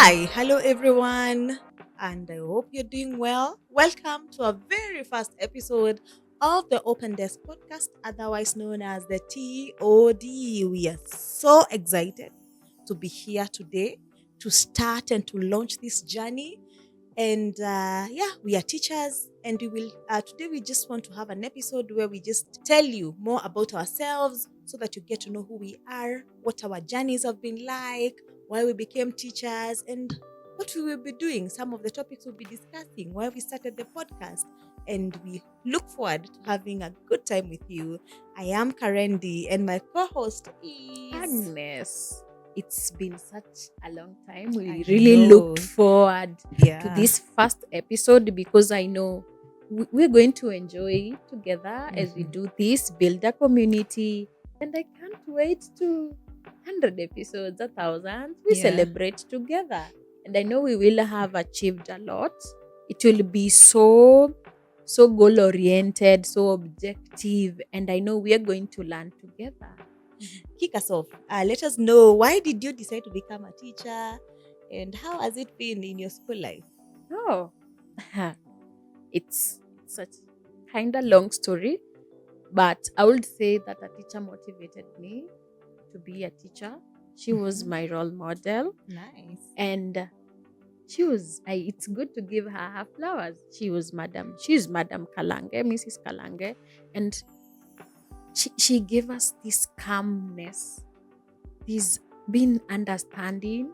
Hello everyone, and I hope you're doing well. Welcome to a very first episode of the Open Desk podcast, otherwise known as the TOD. We are so excited to be here today to start and to launch this journey. And we are teachers, and we will today. We just want to have an episode where we just tell you more about ourselves so that you get to know who we are, what our journeys have been like, why we became teachers, and what we will be doing. Some of the topics we'll be discussing, why we started the podcast, and we look forward to having a good time with you. I am Karendi, and my co-host is Agnes. It's been such a long time. We I really know. looked forward to Yeah. this first episode because I know we're going to enjoy it together as we do this, build a community. And I can't wait to 100 episodes, 1,000. We Yeah. celebrate together. And I know we will have achieved a lot. It will be so goal oriented, so objective. And I know we are going to learn together. Kick us off. Let us know, why did you decide to become a teacher, and how has it been in your school life? Oh, it's such kind of long story, but I would say that a teacher motivated me to be a teacher. She was my role model, Nice. and she was. It's good to give her flowers. She's Madam Kalange, Mrs. Kalange, and she gave us this calmness, this being understanding,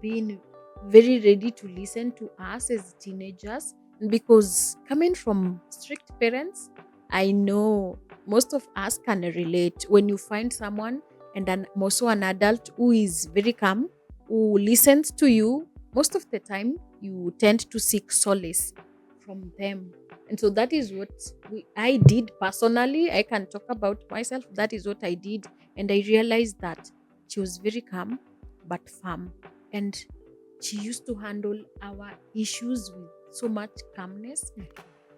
being very ready to listen to us as teenagers. Because coming from strict parents, I know most of us can relate when you find someone and also an adult who is very calm, who listens to you. Most of the time, you tend to seek solace from them. And so that is what I did personally. I can talk about myself. That is what I did. And I realized that she was very calm but firm. And she used to handle our issues with so much calmness,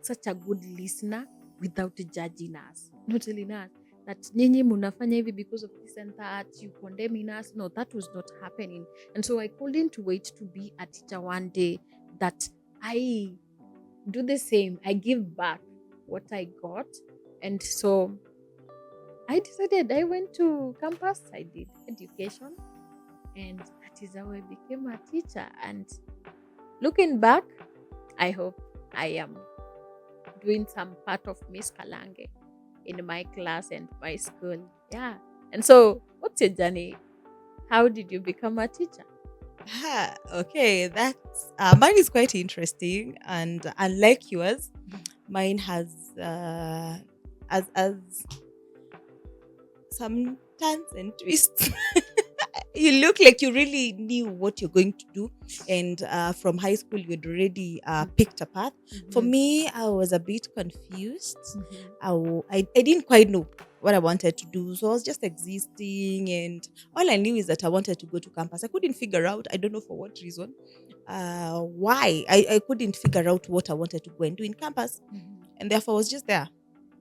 such a good listener without judging us, not telling us that nyinyi munafanya hivi because of this and that, you condemning us. No, that was not happening. And so I couldn't wait to be a teacher one day, that I do the same. I give back what I got. And so I decided, I went to campus, I did education, and that is how I became a teacher. And looking back, I hope I am doing some part of Miss Kalange in my class and my school. Yeah. And so, what's your journey? How did you become a teacher? Okay, that's mine is quite interesting, and unlike yours, mine has as some turns and twists. You look like you really knew what you're going to do, and from high school you'd already picked a path. For me, I was a bit confused. I didn't quite know what I wanted to do, so I was just existing, and all I knew is that I wanted to go to campus. I couldn't figure out, I don't know for what reason, why I couldn't figure out what I wanted to go and do in campus, and therefore I was just there.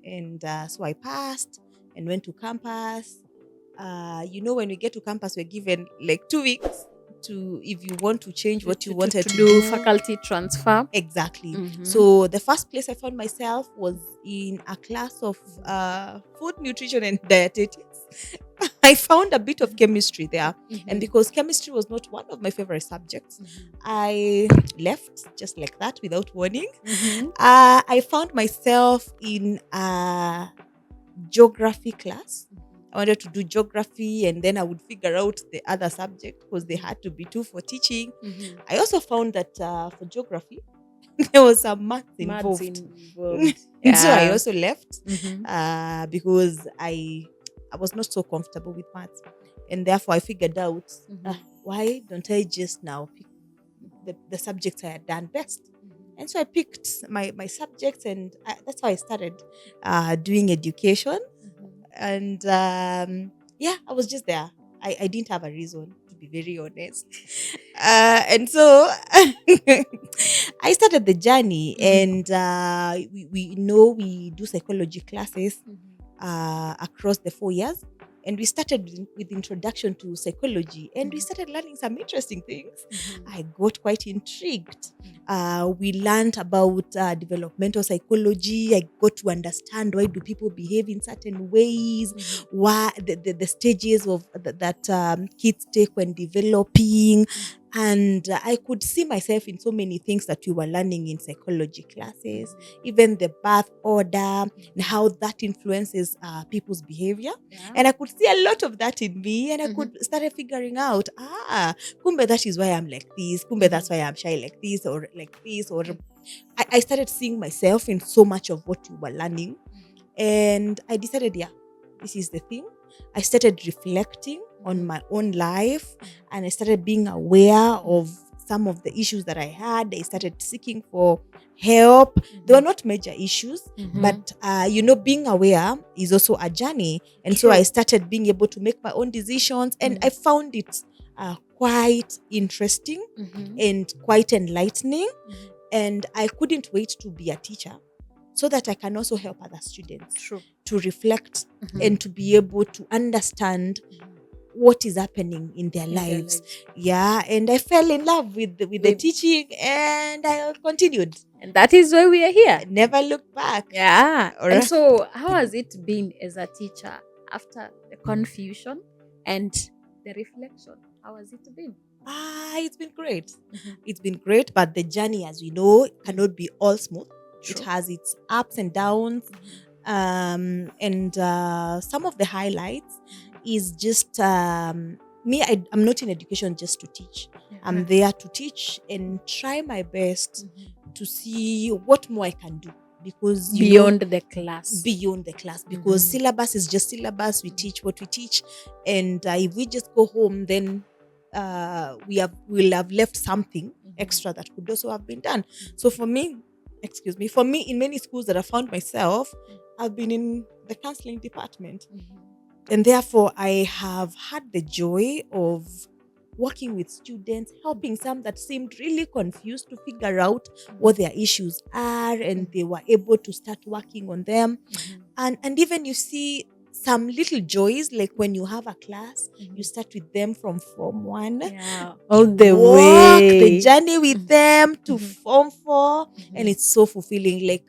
And so I passed and went to campus. When we get to campus, we're given like 2 weeks to, if you want to change what you wanted to do. Faculty transfer. Exactly. So the first place I found myself was in a class of food, nutrition, and dietetics. I found a bit of chemistry there, and because chemistry was not one of my favorite subjects, I left just like that without warning. I found myself in a geography class. I wanted to do geography, and then I would figure out the other subject because they had to be two for teaching. I also found that for geography, there was some maths involved. So I also left because I was not so comfortable with maths, and therefore I figured out, why don't I just now pick the subjects I had done best. And so I picked my subjects, and that's how I started doing education. And I was just there. I didn't have a reason, to be very honest. And so I started the journey, and we do psychology classes across the 4 years. and we started with introduction to psychology, and we started learning some interesting things. I got quite intrigued. We learned about developmental psychology. I got to understand why do people behave in certain ways, why the stages of that kids take when developing. And I could see myself in so many things that we were learning in psychology classes, even the birth order and how that influences people's behavior. And I could see a lot of that in me, and I could start figuring out, kumbe that is why I'm like this, kumbe that's why I'm shy like this, or I started seeing myself in so much of what we were learning. And I decided, this is the thing. I started reflecting on my own life, and I started being aware of some of the issues that I had. I started seeking for help. They were not major issues, but being aware is also a journey. And so I started being able to make my own decisions, and I found it quite interesting and quite enlightening. And I couldn't wait to be a teacher, so that I can also help other students to reflect and to be able to understand what is happening in their lives. And I fell in love with the teaching, and I continued. And that is why we are here. I never looked back. And so how has it been as a teacher after the confusion and the reflection? How has it been? It's been great. It's been great, but the journey, as we know, cannot be all smooth. It has its ups and downs. And some of the highlights is just me. I'm not in education just to teach. I'm there to teach and try my best to see what more I can do, because beyond the class, because syllabus is just syllabus. We teach what we teach, and if we just go home, then we'll have left something extra that could also have been done. So for me, in many schools that I found myself, I've been in the counseling department. And therefore, I have had the joy of working with students, helping some that seemed really confused to figure out what their issues are, and they were able to start working on them. And even you see some little joys, like when you have a class, you start with them from Form 1. All the way. The journey with them to Form 4. And it's so fulfilling. Like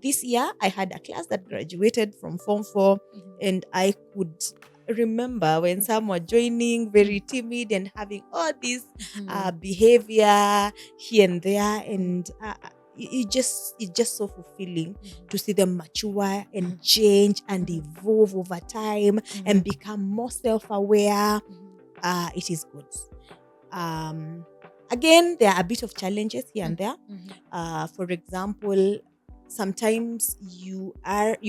this year, I had a class that graduated from Form 4. And I could remember when some were joining, very timid and having all this behavior here and there. And it's just so fulfilling to see them mature and change and evolve over time and become more self-aware. It is good. Again, there are a bit of challenges here and there. For example, sometimes you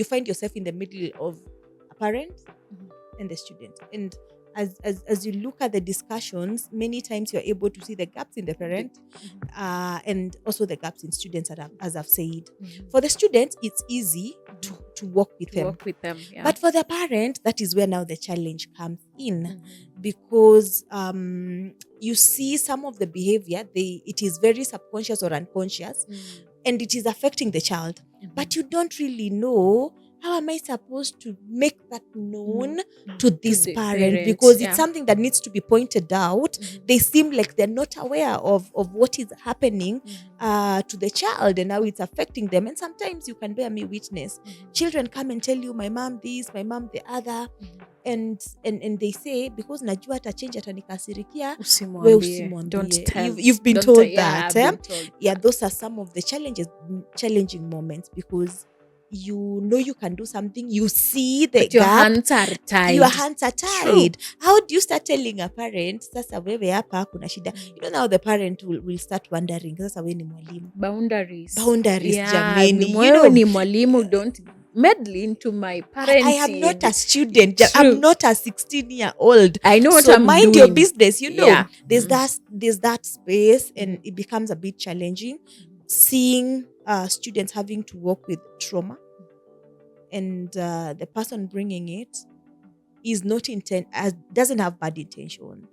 find yourself in the middle of a parent and the student, and as you look at the discussions, many times you're able to see the gaps in the parent and also the gaps in students, as I've said. For the students, it's easy to work with them. But for the parent, that is where now the challenge comes in, because you see some of the behavior, it is very subconscious or unconscious, and it is affecting the child. But you don't really know, how am I supposed to make that known to this parent? Because it's something that needs to be pointed out. They seem like they're not aware of what is happening to the child, and how it's affecting them. And sometimes you can bear me witness. Children come and tell you, my mom this, my mom the other. And they say, because najua atachange atanikasirikia, we usimwambie. Don't tell. You've been told that. Been told. Those are some of the challenging moments, because you know you can do something, you see the But your gap, hands are tied. your hands are tied. How do you start telling a parent, sasa wewe hapa kuna shida? Now the parent will start wondering, sasa wewe ni mwalimu. Boundaries, jameni. Wewe ni mwalimu, don't meddle into my parenting. I am not a student. I'm not a 16-year-old. I know what so I'm mind doing. your business. There's that space, and it becomes a bit challenging seeing students having to work with trauma, and the person bringing it is not doesn't have bad intentions.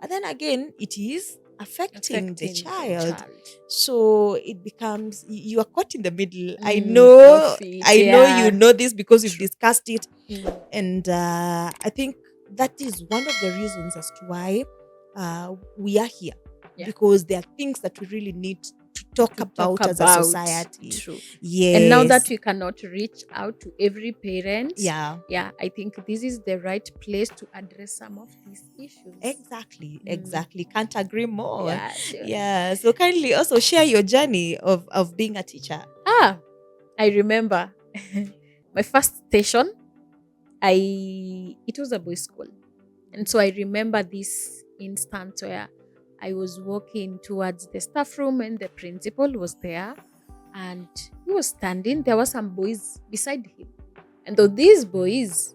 But then again, it is affecting the affecting the child. child. So it becomes you are caught in the middle. I Of know, it, I know you yeah. know this because we've True. discussed it, Mm. and I think that is one of the reasons as to why we are here, Yeah. because there are things that we really need to talk about as a society. True. Yes. And now that we cannot reach out to every parent, yeah, I think this is the right place to address some of these issues. exactly, can't agree more. Yeah, sure. Yeah, so kindly also share your journey of being a teacher. I remember my first station. It was a boys' school, and so I remember this instance where I was walking towards the staff room, and the principal was there, and he was standing. There were some boys beside him, and though these boys,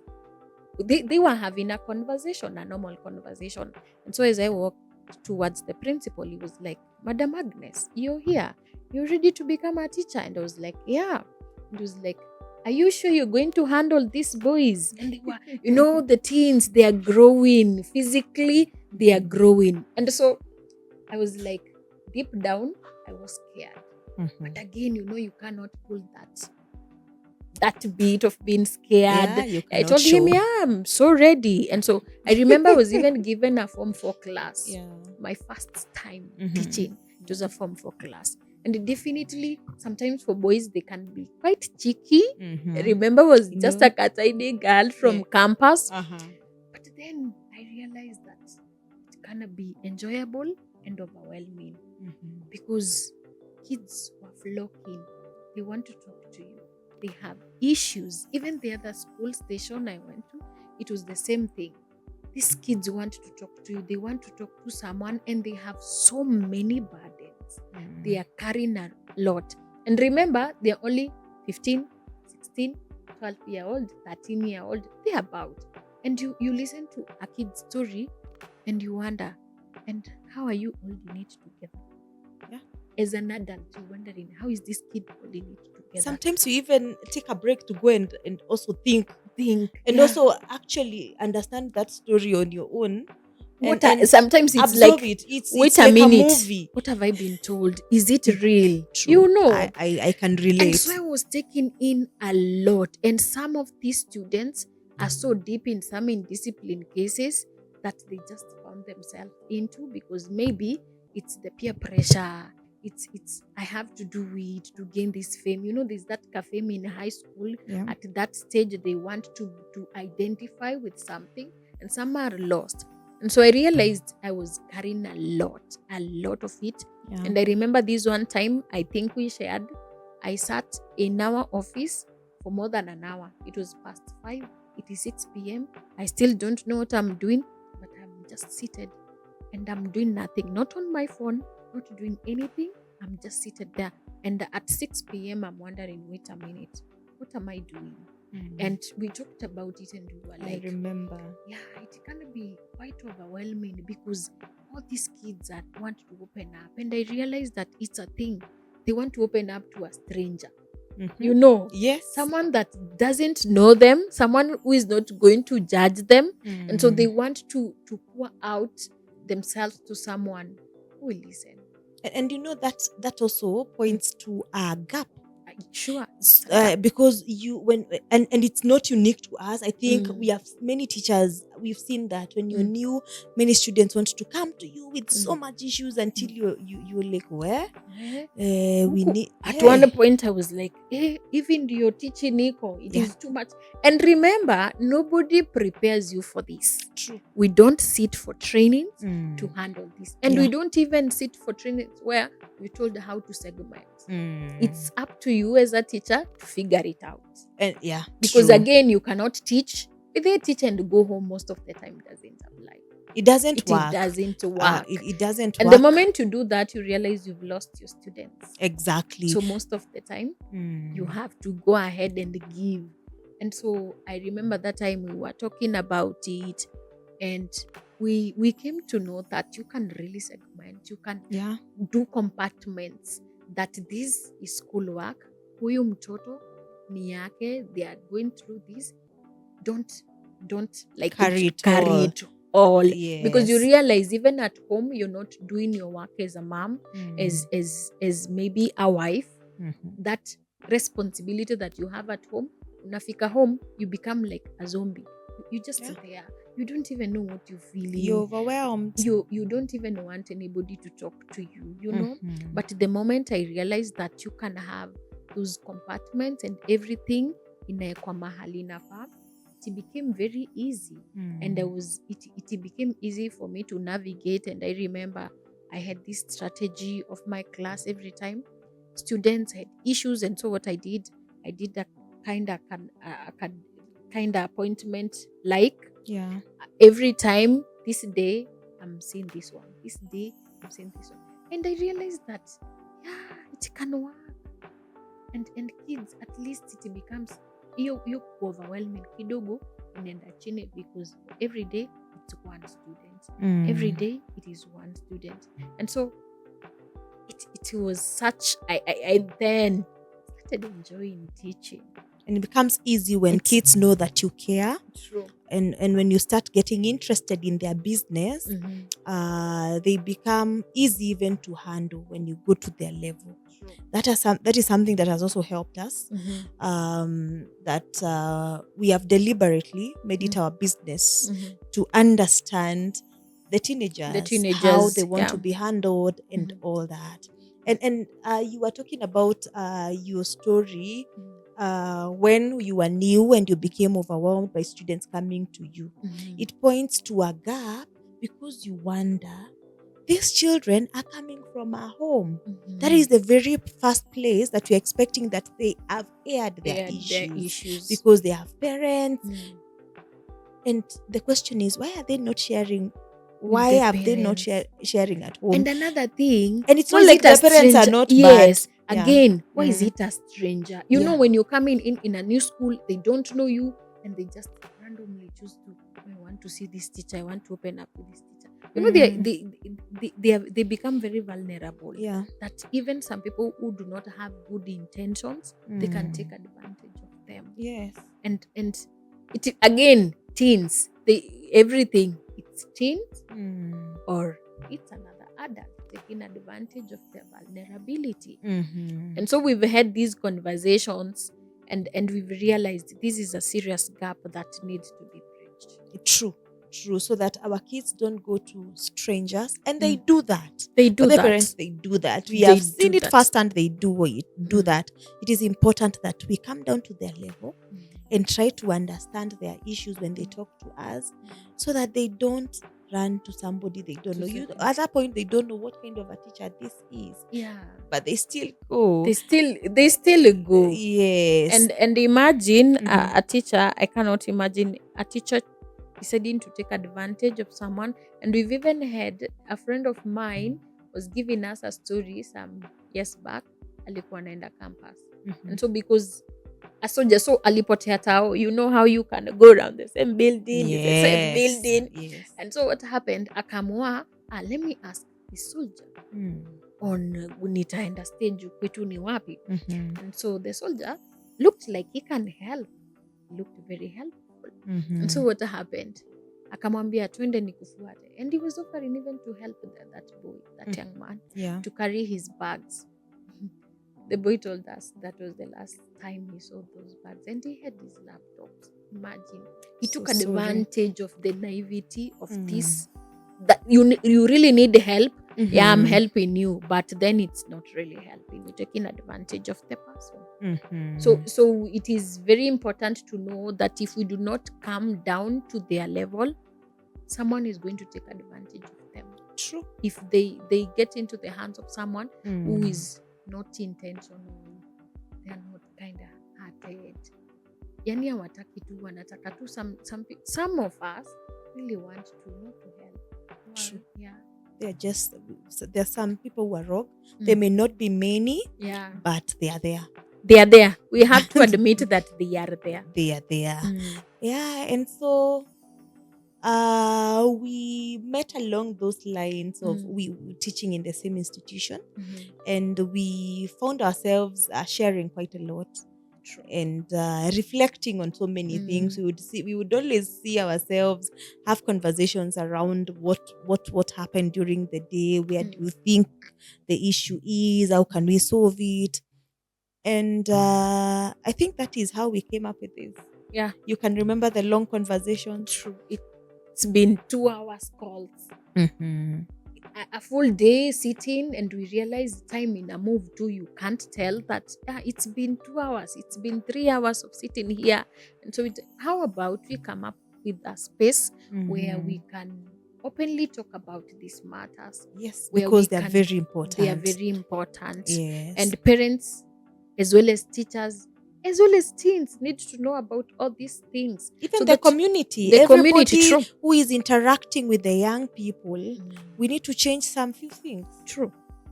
they were having a conversation, a normal conversation. And so as I walked towards the principal, he was like, "Madam Agnes, you're here. You're ready to become a teacher?" And I was like, "Yeah." And he was like, "Are you sure you're going to handle these boys?" And they were, the teens, they are growing. Physically, they are growing. And so I was like, deep down, I was scared. But again, you cannot pull that bit of being scared. Yeah, you I cannot told him, show. "Yeah, I'm so ready." And so I remember I was even given a Form 4 class. Yeah. My first time Mhm. teaching. It was a Form 4 class. And definitely, sometimes for boys, they can be quite cheeky. I remember I was just a Kataide girl from campus. But then I realized that it can be enjoyable and overwhelming because kids were flocking. They want to talk to you. They have issues. Even the other school station I went to, it was the same thing. These kids want to talk to you. They want to talk to someone, and they have so many burdens. They are carrying a lot. And remember, they're only 15, 16, 12-year-old, 13-year-old. They're about. And you listen to a kid's story and you wonder, and how are you holding it together? Yeah. As an adult, you're wondering, how is this kid holding it together? Sometimes you even take a break to go and also think and yeah. also actually understand that story on your own. And Sometimes it's absorb like, it. It's wait like a minute, a movie. what have I been told? Is it real? True. You know, I can relate. And so I was taking in a lot. And some of these students are so deep in some indiscipline cases that they just found themselves into, because maybe it's the peer pressure. It's I have to do it to gain this fame. There's that fame in high school. Yeah. At that stage, they want to identify with something, and some are lost. And so I realized I was carrying a lot of it. Yeah. And I remember this one time, I think we shared, I sat in our office for more than an hour. It was past 5. It is 6 p.m. I still don't know what I'm doing, but I'm just seated and I'm doing nothing. Not on my phone, not doing anything. I'm just seated there. And at 6 p.m., I'm wondering, wait a minute, what am I doing? And we talked about it, and we were like, I remember. Yeah, it can be quite overwhelming because all these kids want to open up. And I realized that it's a thing. They want to open up to a stranger. Yes. Someone that doesn't know them, someone who is not going to judge them. And so they want to pour out themselves to someone who will listen. And that also points to a gap. Sure. Because and it's not unique to us. I think we have many teachers. We've seen that when you're new, many students want to come to you with so much issues until you're like, where we need. At one point, I was like, even you're teaching Nico, it is too much. And remember, nobody prepares you for this. True. We don't sit for training to handle this, and we don't even sit for trainings where we're told how to segment. It's up to you as a teacher to figure it out. And because true. Again, you cannot teach. If they teach and go home, most of the time doesn't apply. It doesn't work. It doesn't work. It doesn't and work. the moment you do that, you realize you've lost your students. Exactly. So most of the time, you have to go ahead and give. And so I remember that time we were talking about it, and we came to know that you can really segment. You can do compartments. That this is schoolwork. Huyu mtoto ni yake. They are going through this. Don't like carry it all, Yes. because you realize even at home you're not doing your work as a mom, as maybe a wife. That responsibility that you have at home, unafika home, you become like a zombie. You just Yeah. there. You don't even know what you're feeling. You're overwhelmed. You don't even want anybody to talk to you, you know. But the moment I realized that you can have those compartments and everything inaekwa mahali inafaa, it became very easy. And it became easy for me to navigate. And I remember I had this strategy of my class. Every time students had issues, and so what I did a kind of appointment, like Yeah. every time, this day I'm seeing this one, this day I'm seeing this one. And I realized that it can work. And kids, at least it becomes you overwhelming kidogo inaenda chini, because every day it's one student. Every day it is one student. And so it was such, I then started enjoying teaching. And it becomes easy when kids know that you care. True. And when you start getting interested in their business, they become easy even to handle when you go to their level. True. That is something that has also helped us. That we have deliberately made it our business to understand the teenagers, how they want to be handled, and all that. And you were talking about your story. When you were new and you became overwhelmed by students coming to you, it points to a gap, because you wonder, these children are coming from a home. That is the very first place that you're expecting that they have aired their issues, because they have parents. And the question is, why are they not sharing? Why have they not sharing at home? And another thing, and it's not like the parents are not bad. Again, why is it a stranger? You know, when you're coming in a new school, they don't know you, and they just randomly choose to, I want to see this teacher, I want to open up to this teacher. You know, they become very vulnerable. Yeah. That even some people who do not have good intentions, they can take advantage of them. Yes. And it again, teens, everything, it's teens or it's another adult taking advantage of their vulnerability. And so we've had these conversations, and we've realized this is a serious gap that needs to be bridged. True, so that our kids don't go to strangers. And they do that. They do For the that. parents, they do that. We have seen it firsthand. They do that. It is important that we come down to their level and try to understand their issues when they talk to us, so that they don't run to somebody they don't know. At that point, they don't know what kind of a teacher this is. Yeah. But they still go. They still go. Yes. And imagine a teacher. I cannot imagine a teacher deciding to take advantage of someone. And we've even had a friend of mine was giving us a story some years back. Alikuwa anaenda campus. And so because a soldier, so alipotea tao, you know how you can go around the same building, the same building. Yes. And so what happened, akamua, let me ask the soldier on nitaenda stage kwetu ni wapi. And so the soldier looked like he can help. He looked very helpful. And so what happened, akamwambia twende nikufuate. And he was offering even to help that boy, that young man, to carry his bags. The boy told us that was the last time he saw those bags, and he had his laptops. Imagine, he took advantage of the naivety of this. That you really need help. Yeah, I'm helping you, but then it's not really helping. You're taking advantage of the person. So it is very important to know that if we do not come down to their level, someone is going to take advantage of them. True. If they get into the hands of someone who is not intentional, they are not kind of hearted. Yani hawataki tu, wanataka tu. Some of us really want to not to help. True. Yeah. There are some people who are wrong. They may not be many, but they are there. They are there. We have to admit that they are there. They are there. Yeah, and so we met along those lines of we were teaching in the same institution, and we found ourselves sharing quite a lot. True. and reflecting on so many things. We would always see ourselves, have conversations around what happened during the day. Where do you think the issue is? How can we solve it? And I think that is how we came up with this. Yeah, You can remember the long conversations. true. It's been 2 hours calls. Mm-hmm. A full day sitting, and we realize time in a move too. You can't tell that it's been 2 hours, it's been 3 hours of sitting here. And so how about we come up with a space where we can openly talk about these matters? Yes, where because we they are can- very important. They are very important. Yes. And parents, as well as teachers, as well as teens, need to know about all these things. Even So the that community, the everybody community, true. who is interacting with the young people, we need to change some few things. True.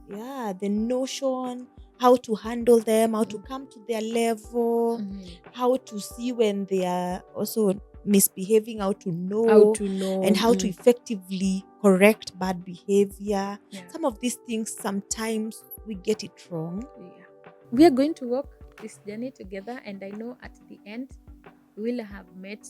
Yeah, the notion, how to handle them, how to come to their level, how to see when they are also misbehaving, how to know, and how to effectively correct bad behavior. Yeah. Some of these things, sometimes we get it wrong. Yeah. We are going to walk this journey together, and I know at the end we will have met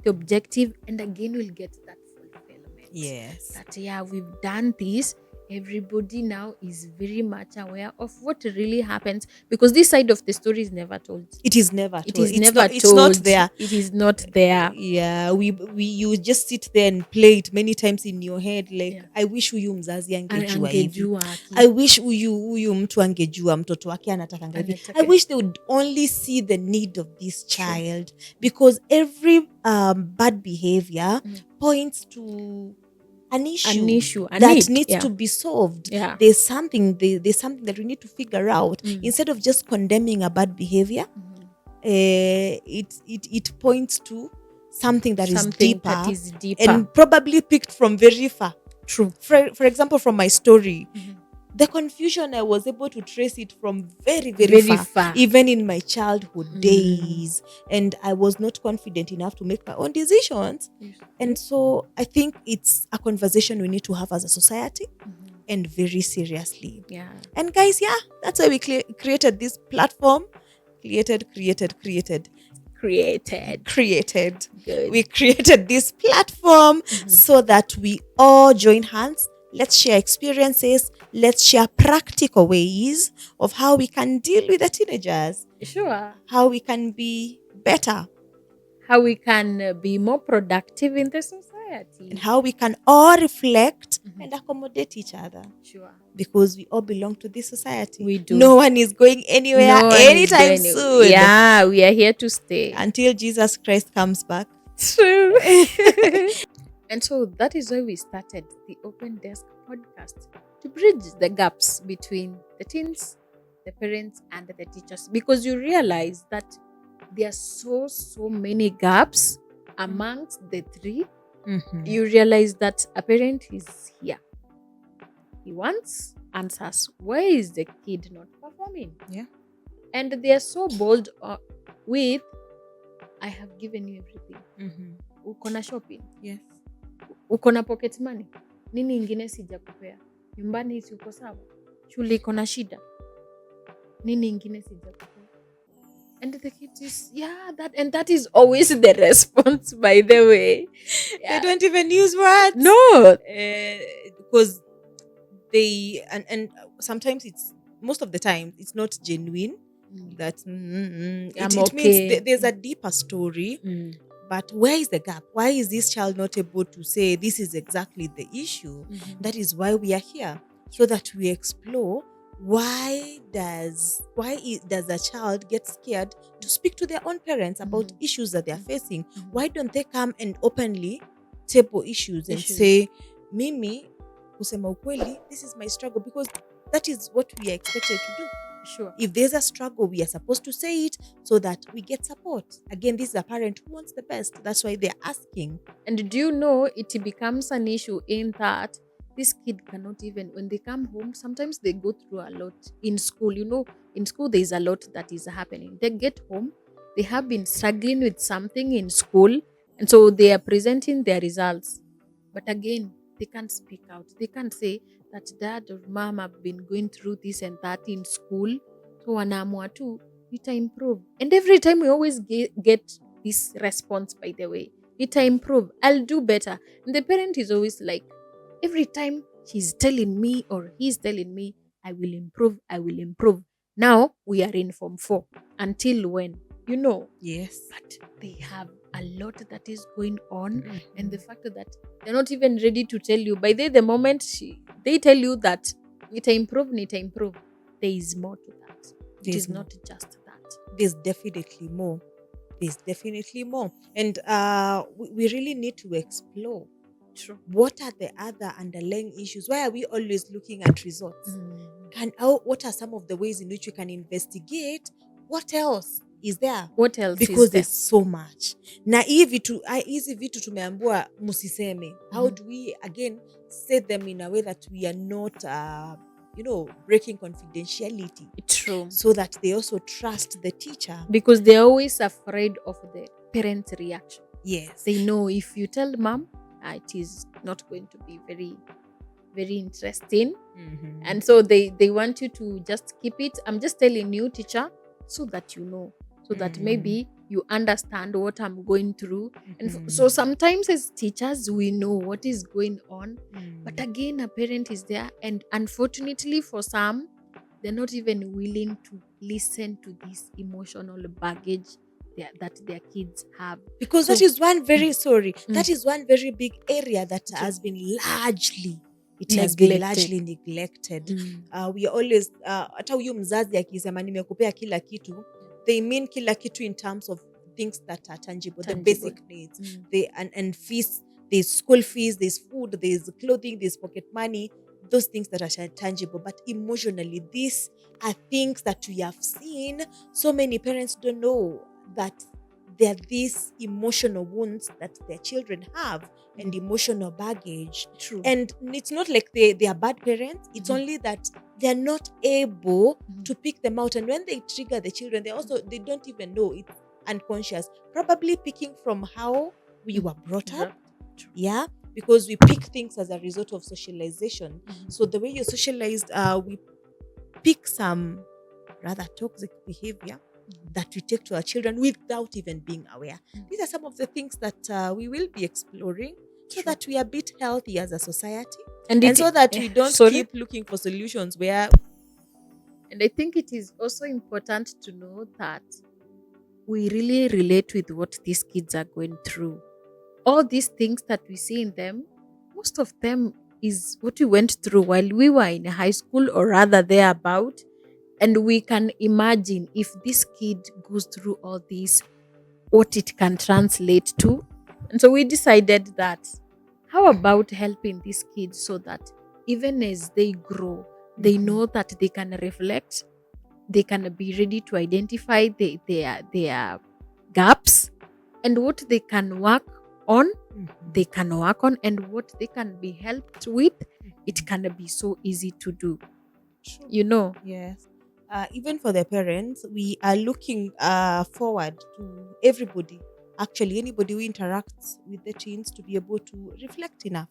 the objective, and again we'll get that fulfillment. Yes. That we've done this. Everybody now is very much aware of what really happens, because this side of the story is never told. It is never told. It is It's never not, told. It's not there. It is not there. Yeah, we you just sit there and play it many times in your head, like, Yeah. I wish huyu mzazi angejua hivi. Angejua aki. I wish huyu mtu angejua mtoto wake anatakanga hivi. I wish they would only see the need of this child, because every bad behavior points to an issue that needs to be solved. Yeah. There's something that we need to figure out. Instead of just condemning a bad behavior, it points to something that is deeper and probably picked from very far. True. For example, from my story, the confusion, I was able to trace it from very, very far, even in my childhood days. And I was not confident enough to make my own decisions. Yes. And so I think it's a conversation we need to have as a society, and very seriously. Yeah. And guys, that's why we created this platform. Created. Good. We created this platform so that we all join hands. Let's share experiences. Let's share practical ways of how we can deal with the teenagers. Sure. How we can be better. How we can be more productive in the society. And how we can all reflect and accommodate each other. Sure. Because we all belong to this society. We do. No one is going anywhere anytime soon. Yeah, we are here to stay. Until Jesus Christ comes back. True. And so that is why we started the Open Desk podcast, to bridge the gaps between the teens, the parents, and the teachers. Because you realize that there are so many gaps amongst the three. You realize that a parent is here. He wants answers. Why is the kid not performing? Yeah. And they are so bold with, I have given you everything. Uko na shopping? Yes. Uko na pocket money? Nini ingine sijakupea? Nyumbani si uko sawa? Shule iko na shida? Nini ingine sijakupea? And the kid is, that is always the response, by the way. Yeah. They don't even use words. No. Because they, and sometimes most of the time, it's not genuine. That it means there's a deeper story. But where is the gap? Why is this child not able to say this is exactly the issue? That is why we are here, so that we explore why does a child get scared to speak to their own parents about issues that they are facing? Why don't they come and openly table issues and say, Mimi, kusema ukweli, this is my struggle? Because that is what we are expected to do. Sure. If there's a struggle, we are supposed to say it so that we get support. Again, this is a parent who wants the best. That's why they're asking. And do you know, it becomes an issue in that this kid cannot even, when they come home, sometimes they go through a lot in school. You know, in school, there's a lot that is happening. They get home, they have been struggling with something in school, and so they are presenting their results. But again, they can't speak out. They can't say that dad or mom have been going through this and that in school. So wanaamua tu, improve. And every time we always get this response, by the way, improve, I'll do better. And the parent is always like, every time she's telling me or he's telling me, I will improve, I will improve. Now we are in Form 4. Until when? You know, Yes. but they have a lot that is going on. Mhm. And the fact that they're not even ready to tell you, by the moment they tell you that improve, there is more to that. It There's is more. not just that. There's definitely more. There's definitely more. And we really need to explore True. what are the other underlying issues. Why are we always looking at results? What are some of the ways in which we can investigate? What else is there? What else Because is there? there's so much. Na hizi vitu tumeambiwa musiseme. How do we again say them in a way that we are not breaking confidentiality, True. so that they also trust the teacher? Because they're always afraid of the parent's reaction. Yes. They know if you tell mom, it is not going to be very, very interesting. Mhm. And so they want you to just keep it. I'm just telling you, teacher, so that you know, so that maybe you understand what I'm going through. And so sometimes as teachers, we know what is going on. But again, a parent is there. And unfortunately for some, they're not even willing to listen to this emotional baggage that their kids have. Because So- that is one very that is one very big area that has been largely neglected. We are always hata huyu mzazi akisema nimekupea kila kitu, they mean kila kitu in terms of things that are tangible. The basic needs. And fees, there's school fees, there's food, there's clothing, there's pocket money, those things that are tangible. But emotionally, these are things that we have seen. So many parents don't know that there are these emotional wounds that their children have and emotional baggage. True. And it's not like they are bad parents. It's only that they're not able to pick them out. And when they trigger the children, they don't even know it's unconscious. Probably picking from how we were brought up. True. Yeah. Because we pick things as a result of socialization. So the way you're socialized, we pick some rather toxic behavior that we take to our children without even being aware. These are some of the things that we will be exploring, so that we are a bit healthy as a society, and so that we don't keep looking for solutions where. And I think it is also important to know that we really relate with what these kids are going through. All these things that we see in them, most of them is what we went through while we were in high school, or rather thereabout. And we can imagine if this kid goes through all this, what it can translate to. And so we decided that, how about helping these kids so that even as they grow, they know that they can reflect, they can be ready to identify their gaps, and what they can work on, they can work on, and what they can be helped with, it can be so easy to do. True. You know? Yes. Even for the parents, we are looking forward to everybody, actually anybody who interacts with the teens, to be able to reflect enough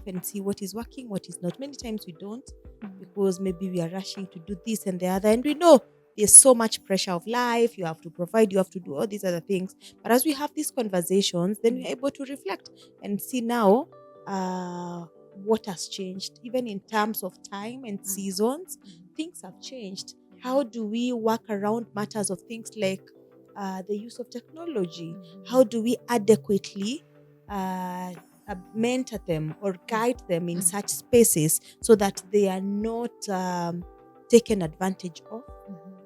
and see what is working, what is not. Many times we don't, because maybe we are rushing to do this and the other, and we know there's so much pressure of life. You have to provide, you have to do all these other things. But as we have these conversations, then we're able to reflect and see now what has changed, even in terms of time and seasons. Things have changed. How do we work around matters of things like the use of technology? How do we adequately mentor them or guide them in such spaces so that they are not taken advantage of,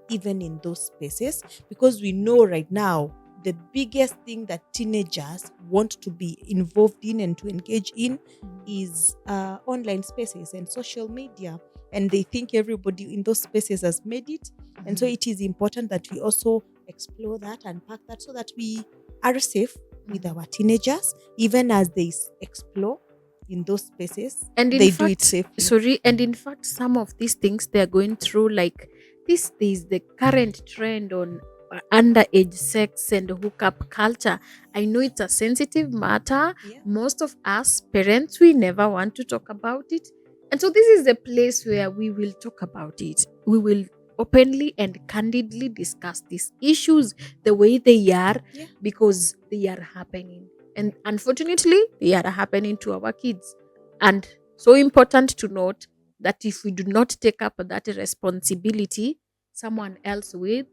even in those spaces? Because we know right now the biggest thing that teenagers want to be involved in and to engage in is online spaces and social media. And they think everybody in those spaces has made it. And so it is important that we also explore that and pack that, so that we are safe with our teenagers, even as they explore in those spaces. And they do it safely. And in fact, some of these things they're going through, like this is the current trend on underage sex and hookup culture. I know it's a sensitive matter. Yeah. Most of us parents, we never want to talk about it. And so this is the place where we will talk about it. We will openly and candidly discuss these issues the way they are, Yeah. because they are happening. And unfortunately, they are happening to our kids. And so important to note that if we do not take up that responsibility, someone else will.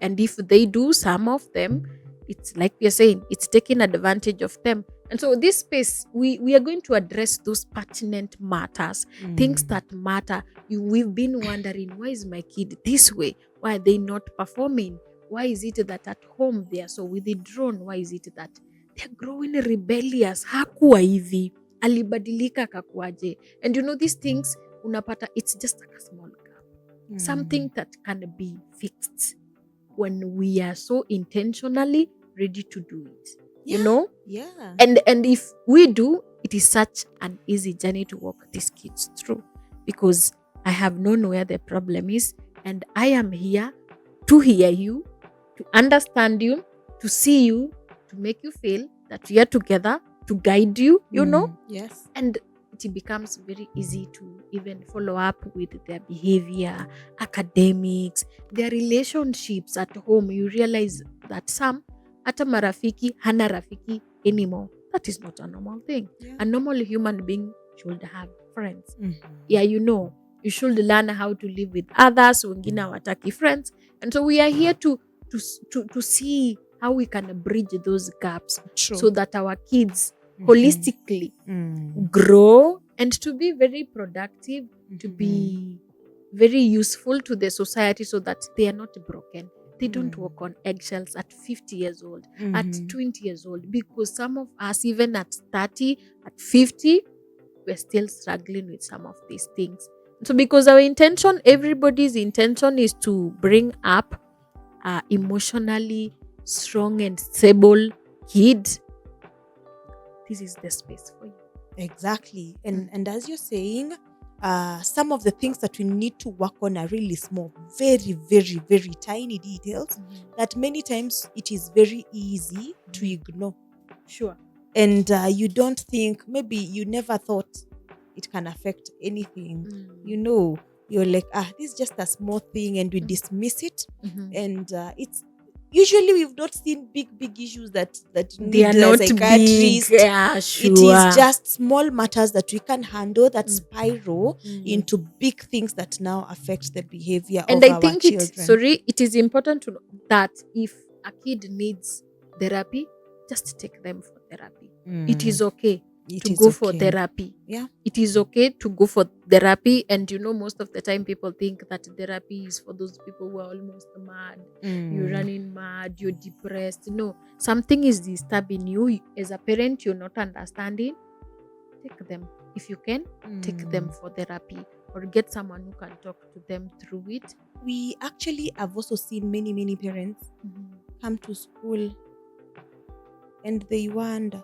And if they do, some of them, it's like we are saying, it's taking advantage of them. And so this space, we are going to address those pertinent matters, things that matter. We've been wondering, why is my kid this way? Why are they not performing? Why is it that at home they are so withdrawn? Why is it that they're growing rebellious? Hakuwa hivi, alibadilika akakuaje? And these things, unapata, it's just like a small gap, something that can be fixed when we are so intentionally ready to do it. Yeah. And if we do, it is such an easy journey to walk these kids through, because I have known where the problem is, and I am here to hear you, to understand you, to see you, to make you feel that we are together, to guide you, Yes. and it becomes very easy to even follow up with their behavior, academics, their relationships at home. You realize that some, hata marafiki, hana rafiki anymore. That is not a normal thing. Yeah. A normal human being should have friends. Mhm. Yeah, you should learn how to live with others. Wengine hawataki friends. And so we are here to see how we can bridge those gaps, True. so that our kids Mhm. holistically grow and to be very productive, to be very useful to the society, so that they are not broken. They don't walk on eggshells at 50 years old, at 20 years old, because some of us, even at 30, at 50, we're still struggling with some of these things. So because our intention, everybody's intention, is to bring up emotionally strong and stable kid, this is the space for you. Exactly. And as you're saying, some of the things that we need to work on are really small, very, very, very tiny details that many times it is very easy to ignore. Sure. And you don't think, maybe you never thought it can affect anything. You're like, this is just a small thing, and we dismiss it. And it's usually, we've not seen big issues that need They are a not big. psychiatrist. Yeah, sure. It is just small matters that we can handle that spiral into big things that now affect the behavior And of I our think children. it is important to know that if a kid needs therapy, just take them for therapy. It is okay to go for therapy. Yeah. It is okay to go for therapy. And most of the time people think that therapy is for those people who are almost mad. You're running mad, you're depressed. No, something is disturbing you. As a parent, you're not understanding. Take them. If you can, take them for therapy, or get someone who can talk to them through it. We actually have also seen many parents come to school and they wonder,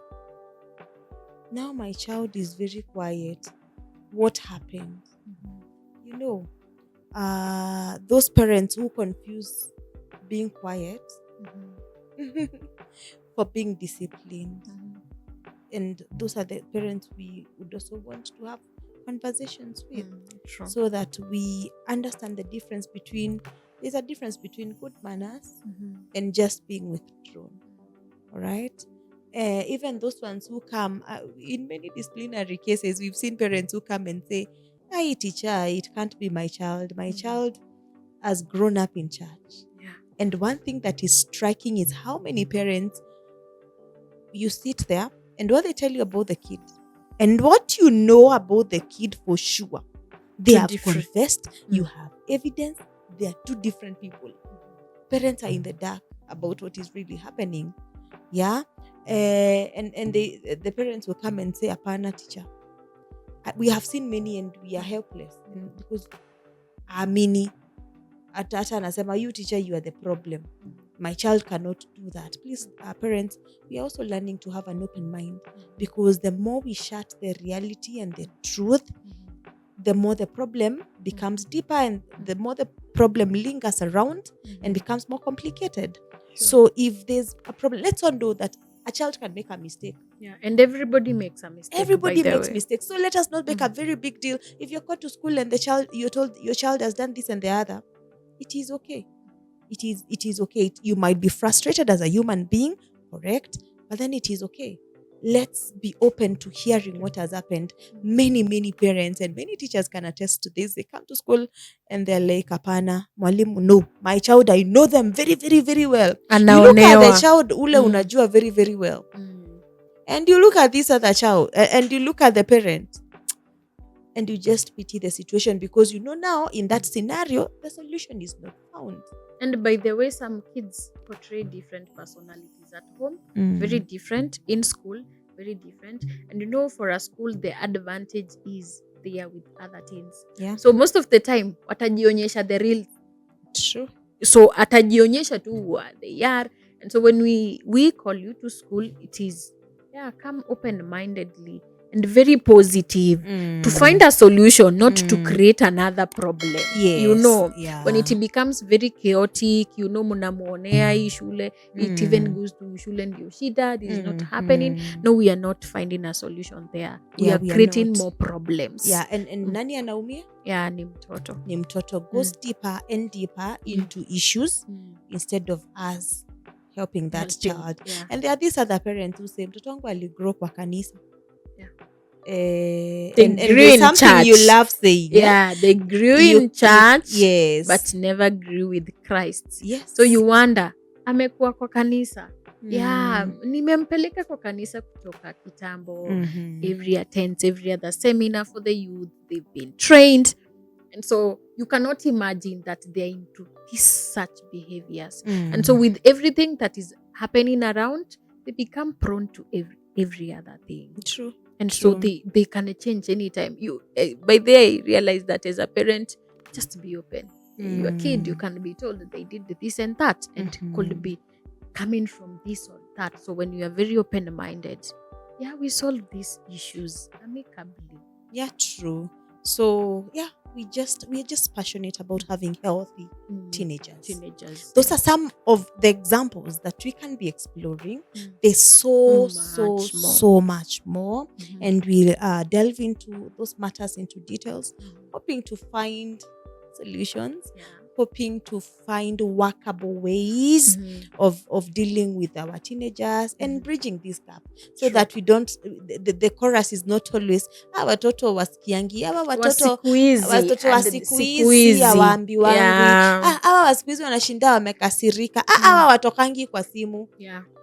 now my child is very quiet. What happened? Those parents who confuse being quiet for being disciplined. And those are the parents we would also want to have conversations with, so that we understand the difference between, there's a difference between good manners and just being withdrawn. All right. Even those ones who come in many disciplinary cases, we've seen parents who come and say, "Hi, teacher, it can't be my child. My child has grown up in church." Yeah. And one thing that is striking is how many parents, you sit there and what they tell you about the kid and what you know about the kid for sure, they have confessed, you have evidence, they are two different people. Parents are in the dark about what is really happening. Yeah. And the parents will come and say, "Apana, teacher, we have seen many and we are helpless." And because many atata anasema, "You teacher, you are the problem. My child cannot do that." Please, parents, we are also learning to have an open mind, because the more we shut the reality and the truth, the more the problem becomes deeper, and the more the problem lingers around and becomes more complicated. Sure. So if there's a problem, let's all know that a child can make a mistake. Yeah, and everybody makes a mistake. Everybody makes mistakes. So let us not make a very big deal. If you're called to school and you're told your child has done this and the other, it is okay. It is okay. You might be frustrated as a human being, correct? But then it is okay. Let's be open to hearing what has happened. Many parents and many teachers can attest to this. They come to school and they're like, "Apana, mwalimu, no, my child, I know them very well." You look at the Anaonewa. child ule unajua very well, and you look at this other child, and you look at the parent, and you just pity the situation, because you know now in that scenario the solution is not found. And by the way, some kids portray different personalities at home, very different. In school, very different. And you know, for a school, the advantage is they are with other teens. Yeah. So most of the time, watajionyesha the real. True. So atajionyesha tu who they are. And so when we call you to school, it is, come open-mindedly and very positive to find a solution, not to create another problem. Yes, You know, yeah. when it becomes very chaotic, you know, munamuonea hii shule, it even goes to shule ndio shida, this is not happening. No, we are not finding a solution there. We are creating more problems. Yeah, and nani anaumia? Yeah, ni mtoto. Ni mtoto goes deeper and deeper into issues instead of us helping that child. Yeah. And there are these other parents who say, mtoto wangu aligrow kwa kanisa. Yeah. And there's something church. you love saying. Yeah, they grew in church, yes, but never grew with Christ. yes. So you wonder, amekuwa kwa kanisa. Yeah, nimempeleka kwa kanisa kutoka kitambo. Every attends every other seminar for the youth. They've been trained. And so you cannot imagine that they're into such behaviors. And so with everything that is happening around, they become prone to every other thing. True. And so they can change anytime. You by the way, I realize that as a parent, just be open. Your kid, you can be told that they did this and that, and could be coming from this or that. So when you are very open-minded, we solve these issues amicably. Yeah, true. So we're just passionate about having healthy teenagers. Those are some of the examples that we can be exploring. There's so much more, and we'll delve into those matters into details, hoping to find solutions, hoping to find workable ways of dealing with our teenagers and bridging this gap, so that we don't, the chorus is not always watoto wasikiangi, watoto wa siku hizi hawaambiwangi, hawa wa siku hizi wanashinda wamekasirika, hawa watokangi kwa simu.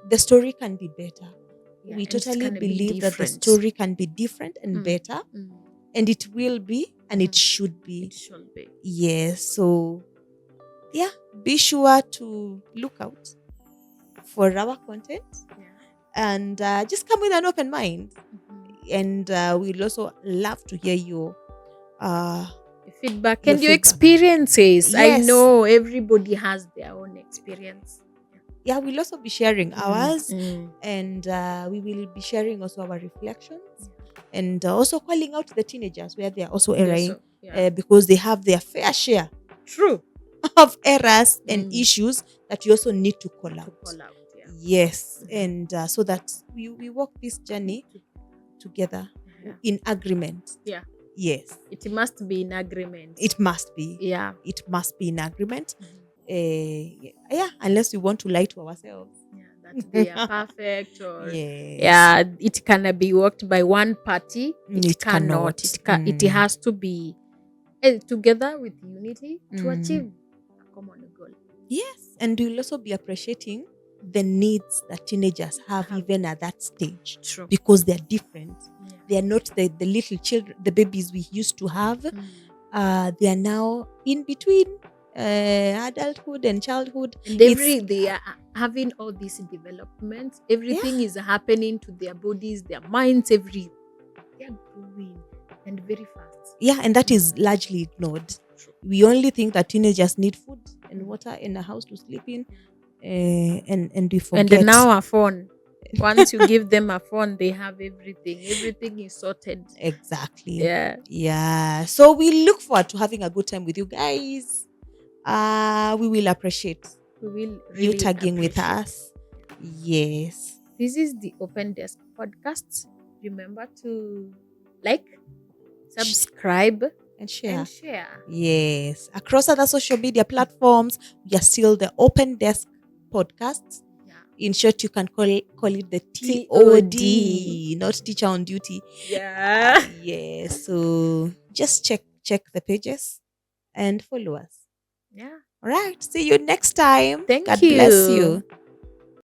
The story can be better. We totally believe that the story can be different and better, and it will be, and it should be. Yes. So be sure to look out for our content, and just come with an open mind. And we'll also love to hear your feedback and your experiences. Yes. I know everybody has their own experience. We'll also be sharing ours, and we will be sharing also our reflections, and also calling out the teenagers where they are also erring, because they have their fair share. True. Of errors and issues that you also need to call out. Yes. And so that we walk this journey together in agreement. Yes. It must be in agreement. It must be. It must be in agreement. Unless we want to lie to ourselves. That they are perfect, or it cannot be worked by one party. It cannot. It has to be together with unity to achieve a common goal. Yes, and we'll also be appreciating the needs that teenagers have even at that stage. True. Because they're different. They are not the little children, the babies we used to have. They are now in between adulthood and childhood. And they are having all these developments. Everything is happening to their bodies, their minds, they are growing and very fast. And that is largely ignored. We only think that teenagers need food and water and a house to sleep in, and we forget. And now a phone. Once you give them a phone, they have everything. Everything is sorted. Exactly. Yeah. So we look forward to having a good time with you guys. We will appreciate you tagging with us. Yes. This is the Open Desk podcast. Remember to like, subscribe, and share. And share. Yes. Across other social media platforms, we are still the Open Desk Podcasts. Yeah. In short, you can call it the TOD. TOD, not teacher on duty. Yeah. Yes. So just check the pages and follow us. Yeah. All right. See you next time. Thank God bless you. you.